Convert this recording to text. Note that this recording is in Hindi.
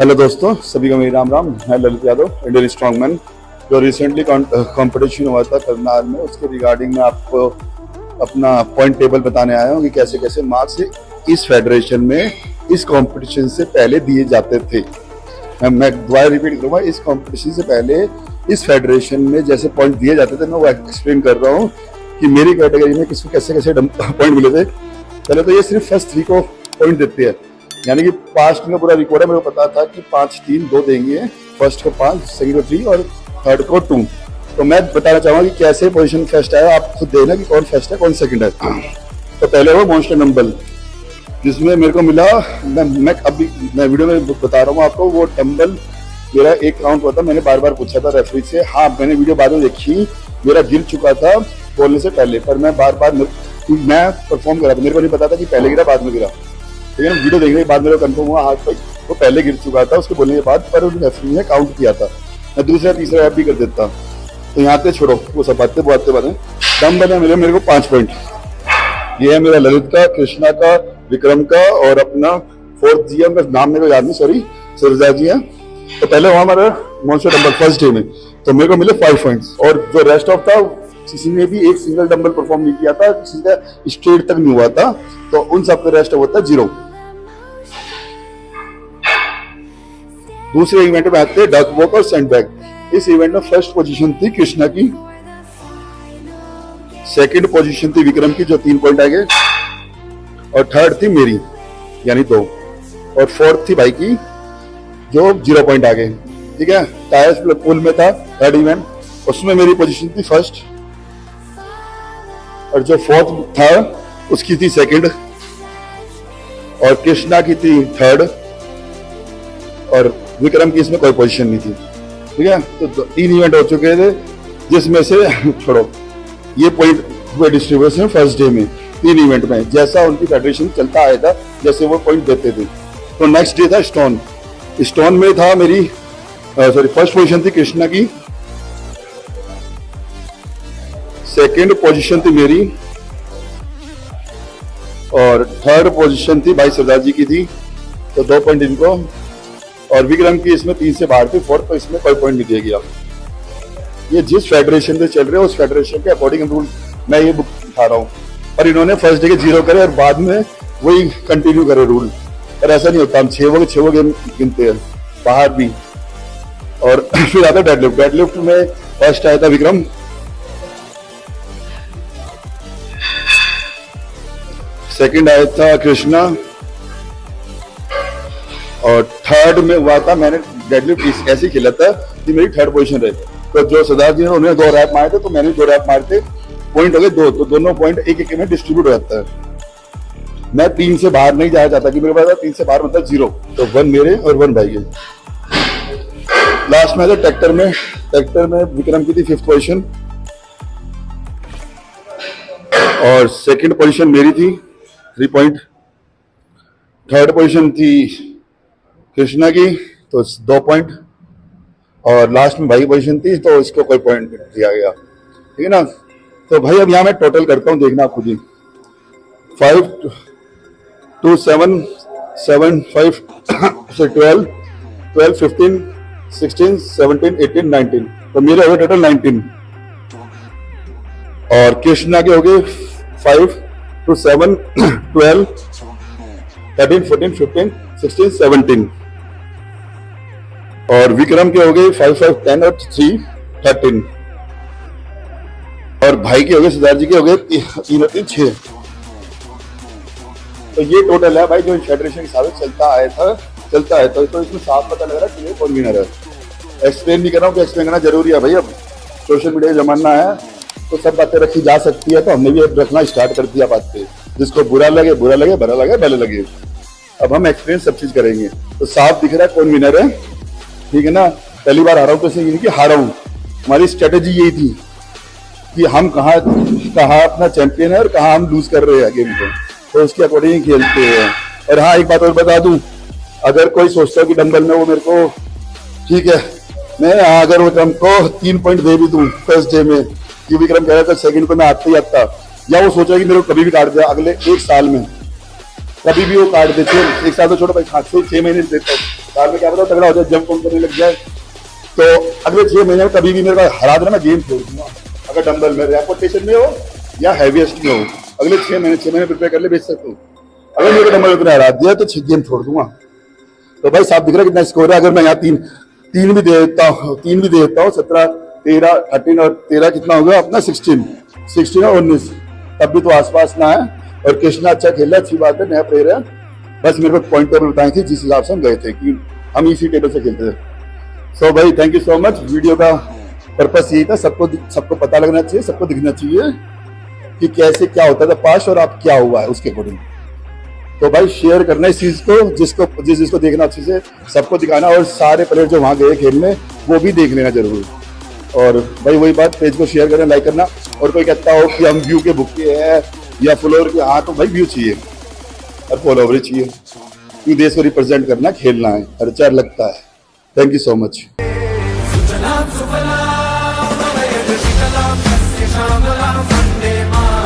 हेलो दोस्तों, सभी को मेरी राम राम। मैं ललित यादव, इंडियन स्ट्रॉन्गमैन। जो रिसेंटली कंपटीशन हुआ था करनाल में, उसके रिगार्डिंग मैं आपको अपना पॉइंट टेबल बताने आया हूँ कि कैसे कैसे मार्क्स इस फेडरेशन में इस कंपटीशन से पहले दिए जाते थे। मैं दोबारा रिपीट करूँगा, इस कंपटीशन से पहले इस फेडरेशन में जैसे पॉइंट दिए जाते थे, मैं वो एक्सप्लेन कर रहा हूँ कि मेरी कैटेगरी में किसको कैसे कैसे पॉइंट मिले थे। पहले तो ये सिर्फ फर्स्ट 3 को पॉइंट देते हैं, यानी कि पास्ट में पूरा रिकॉर्ड है। मेरे को पता था कि 5, 3, 2 देंगे, फर्स्ट को 5, सेकंड को 3 और थर्ड को 2। तो मैं बताना चाहूंगा कि कैसे पोजीशन फर्स्ट आया, आप खुद देखना कि कौन फर्स्ट है कौन सेकंड है। तो पहले वो मॉन्स्टर डंबल, जिसमें मेरे को मिला, मैं वीडियो में बता रहा हूँ आपको, वो डंबल मेरा एक राउंड हुआ था। मैंने बार बार पूछा था रेफरी से, हाँ मैंने वीडियो बाद में देखी, मेरा गिर चुका था बोलने से पहले, पर मैं बार बार मैं परफॉर्म कर रहा था, मेरे को नहीं पता था कि पहले गिरा बाद में गिरा। लेकिन वीडियो देखने के बाद मेरे को कंफर्म हुआ हाथ पे वो पहले गिर चुका था उसके बोलने के बाद, पर उन रेफरी ने काउंट किया था। मैं दूसरा तीसरा ऐप भी कर देता। तो यहाँ पे छोड़ो वो सब बातें बातें डंबल मिले मेरे को 5 पॉइंट। ये है मेरा ललित का, कृष्णा का, विक्रम का और अपना 4th जी है, नाम मेरे को याद नहीं, सॉरी, सरजा जी है। तो पहले हुआ हमारा मॉन्स्टर डंबल फर्स्ट डे में, तो मेरे को मिले 5 पॉइंट्स। और जो रेस्ट ऑफ था, किसी ने भी एक सिंगल डंबल परफॉर्म नहीं किया था, किसी का स्ट्रेट तक नहीं हुआ था, तो उन सब का रेस्ट होता 0। दूसरे इवेंट में आते हैं डक वॉक और सैंडबैग। इस इवेंट में फर्स्ट पोजीशन थी कृष्णा की, सेकंड पोजीशन थी विक्रम की जो 3 पॉइंट आ गए, और थर्ड थी मेरी यानी 2, और फोर्थ थी भाई की जो 0 पॉइंट आ गए। ठीक है, टायर्स पुल में था थर्ड इवेंट, उसमें मेरी पोजीशन थी फर्स्ट, और जो फोर्थ था उसकी थी सेकंड, और कृष्णा की थी थर्ड, और विक्रम की इसमें कोई पोजीशन नहीं थी। ठीक है, तो 3 इवेंट हो चुके थे, जिसमें से छोड़ो ये पॉइंट हुए डिस्ट्रीब्यूशन फर्स्ट डे में 3 इवेंट में, जैसा उनकी फेडरेशन चलता आया था, जैसे वो पॉइंट देते थे। तो नेक्स्ट डे था स्टोन में था मेरी फर्स्ट पोजीशन थी कृष्णा की, सेकंड पोजीशन थी मेरी, और थर्ड पोजीशन थी भाई सरदार जी की थी, तो 2 पॉइंट इनको, और विक्रम की इसमें 3 से बाहर थी, फोर्थ, तो इसमें कोई पॉइंट नहीं दिया गया। ये जिस फेडरेशन से चल रहे हैं उस फेडरेशन के अकॉर्डिंग रूल मैं ये बुक दिखा रहा हूँ, और इन्होंने फर्स्ट डे के 0 करे और बाद में वही कंटिन्यू करे रूल, पर ऐसा नहीं होता। हम 6 गेम गिनते हैं बाहर भी। और फिर आता डेडलिफ्ट। डेडलिफ्ट में फर्स्ट आया था विक्रम, सेकंड आया था कृष्णा, और थर्ड में हुआ था, मैंने डेडलिफ्ट ऐसे खेला था कि मेरी थर्ड पोजीशन रहे। तो जो सरदार जी ने उन्होंने 2 रैप मारे थे, तो मैंने 2 रैप मारे थे, पॉइंट हो गए 2, तो दोनों पॉइंट एक में डिस्ट्रीब्यूट हो जाता है। मैं 3 से बाहर नहीं जाया चाहता कि मेरे पास 3 से बाहर मतलब 0, तो 1 मेरे और 1 भाई के। लास्ट में था ट्रैक्टर में विक्रम की थी 5th पोजीशन, और सेकंड पोजीशन मेरी थी 3 पॉइंट, थर्ड पोजीशन थी कृष्णा की तो 2 पॉइंट, और लास्ट में भाई पोजीशन थी तो इसको कोई पॉइंट दिया गया। ठीक है ना। तो भाई अब यहाँ मैं टोटल करता हूँ, देखना आप खुद ही। 5 2 7 7 5 से 12 12 15 16 17 18 19, तो मेरे हो गए टोटल 19, और कृष्णा के हो गए 5 2 7 12 13 14 15 16 17, और विक्रम के हो गए 5 5 10 और 3 13, और भाई के हो गए सरदार जी के हो गए 3 और 3 6। तो ये टोटल है भाई जो फेडरेशन के हिसाब से चलता है। तो इसमें साफ पता लग रहा है कि कौन विनर है। एक्सप्लेन नहीं कर रहा हूँ कि एक्सप्लेन करना जरूरी है भाई, अब सोशल मीडिया का जमाना है तो सब बातें रखी जा सकती है, तो हमने भी अब रखना स्टार्ट कर दिया बातें। जिसको बुरा लगे, भला लगे भले लगे। अब हम एक्सप्लेन सब चीज करेंगे, तो साफ दिख रहा है कौन विनर है। ठीक है ना। पहली बार आ रहा हूँ तो इसलिए कि हारा हूँ। हमारी स्ट्रेटेजी यही थी कि हम कहाँ अपना चैंपियन है और कहाँ हम लूज कर रहे हैं गेम को, तो उसके अकॉर्डिंग ही खेलते हैं। और हाँ, एक बात और बता दूं, अगर कोई सोचता है कि डंबल में वो मेरे को, ठीक है, मैं अगर विक्रम को 3 पॉइंट दे भी दूं फर्स्ट डे में, कि विक्रम कह रहा था सेकंड को मैं आता ही आता, या वो सोचा कि मेरे को कभी भी काट दिया अगले 1 साल में, कभी भी वो काट देते, 1 साल तो छोड़ो भाई, 6 महीने देता साल में क्या पता तगड़ा हो जाए, जंप करने लग जाए। तो अगले 6 महीने में कभी भी मेरे को हरा देना, मैं गेम छोड़ दूंगा। अगर डंबल में रेपुटेशन में हो या हैवीएस्ट में हो, अगले 6 महीने प्रिपेयर कर ले, बेच सकते हो। अगर मेरे को डंबल में हरा दिया तो गेम छोड़ दूंगा। तो भाई साफ दिख रहा है कितना स्कोर है। अगर मैं यहाँ तीन भी दे देता हूँ 17, 13, 13 और 13 कितना हो गया अपना 16 और 19, तब भी तो आसपास ना है। और कृष्णा अच्छा खेल रहा है, अच्छी बात है, नया प्लेयर है। बस मेरे को पॉइंट टेबल बताई थी जिस हिसाब से हम गए थे कि हम इसी टेबल से खेलते थे। सो भाई thank you so much. Video का पर्पस यही था, सबको पता लगना चाहिए, सबको दिखना चाहिए कि कैसे क्या होता था पास और अब क्या हुआ है उसके अकॉर्डिंग। तो भाई शेयर करना इस चीज को, जिसको देखना अच्छे से सबको दिखाना, और सारे प्लेयर जो वहां गए खेलने वो भी देख लेना जरूर। और भाई वही बात, पेज को शेयर करना, लाइक करना। और कोई कहता हो कि हम व्यू के भुक्के हैं या फॉलोअर के, हाँ तो भाई व्यू चाहिए और फॉलोअर चाहिए, क्योंकि देश को रिप्रेजेंट करना, खेलना है, खर्चा लगता है। Thank you so much.